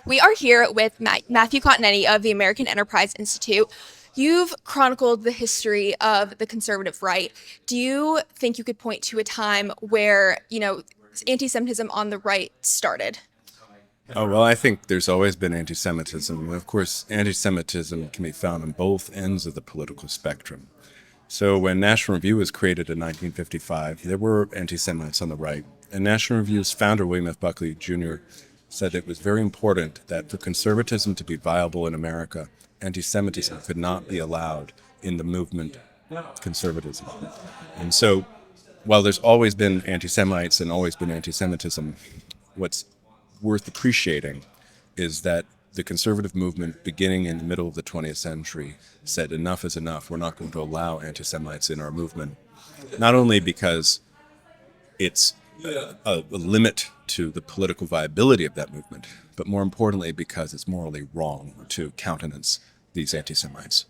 We are here with Matthew Cottinetti of the American Enterprise Institute. You've chronicled the history of the conservative right. Do you think you could point to a time where, anti-Semitism on the right started? Oh, well, I think there's always been anti Semitism. Of course, anti Semitism can be found on both ends of the political spectrum. So, when National Review was created in 1955, there were anti Semites on the right. And National Review's founder, William F. Buckley Jr., said it was very important that for conservatism to be viable in America, anti Semitism could not be allowed in the movement conservatism. And so, while there's always been anti Semites and always been anti Semitism, what's worth appreciating is that the conservative movement, beginning in the middle of the 20th century, said enough is enough. We're not going to allow anti Semites in our movement. Not only because it's a limit to the political viability of that movement, but more importantly, because it's morally wrong to countenance these anti Semites.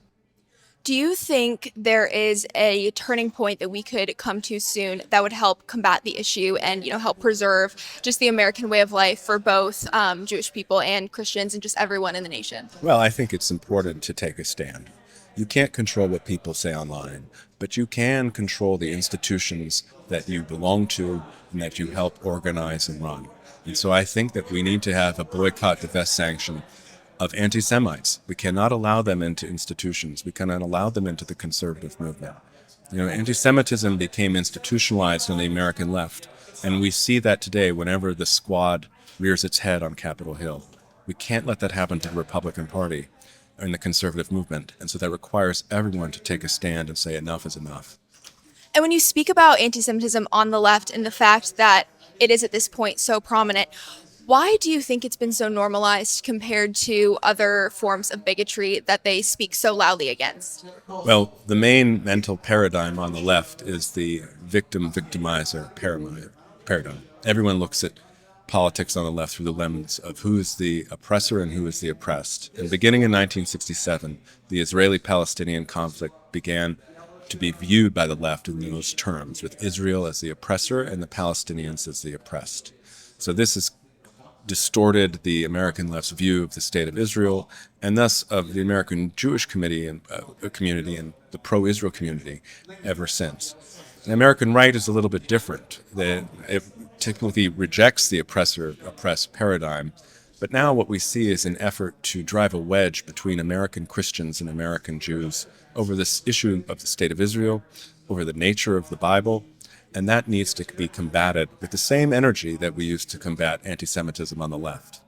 Do you think there is a turning point that we could come to soon that would help combat the issue and help preserve just the American way of life for both Jewish people and Christians and just everyone in the nation? Well, I think it's important to take a stand. You can't control what people say online, but you can control the institutions that you belong to and that you help organize and run. And so I think that we need to have a boycott, divest, sanction of anti-Semites. We cannot allow them into institutions. We cannot allow them into the conservative movement. Anti-Semitism became institutionalized on the American left, and we see that today whenever the squad rears its head on Capitol Hill. We can't let that happen to the Republican Party and the conservative movement, and so that requires everyone to take a stand and say enough is enough. And when you speak about anti-Semitism on the left and the fact that it is at this point so prominent, why do you think it's been so normalized compared to other forms of bigotry that they speak so loudly against? Well, the main mental paradigm on the left is the victim-victimizer paradigm. Everyone looks at politics on the left through the lens of who is the oppressor and who is the oppressed. And beginning in 1967, the Israeli-Palestinian conflict began to be viewed by the left in those terms, with Israel as the oppressor and the Palestinians as the oppressed. So this has distorted the American left's view of the state of Israel, and thus of the American Jewish community and the pro-Israel community ever since. The American right is a little bit different. It typically rejects the oppressor-oppressed paradigm, but now what we see is an effort to drive a wedge between American Christians and American Jews over this issue of the state of Israel, over the nature of the Bible, and that needs to be combated with the same energy that we use to combat anti-Semitism on the left.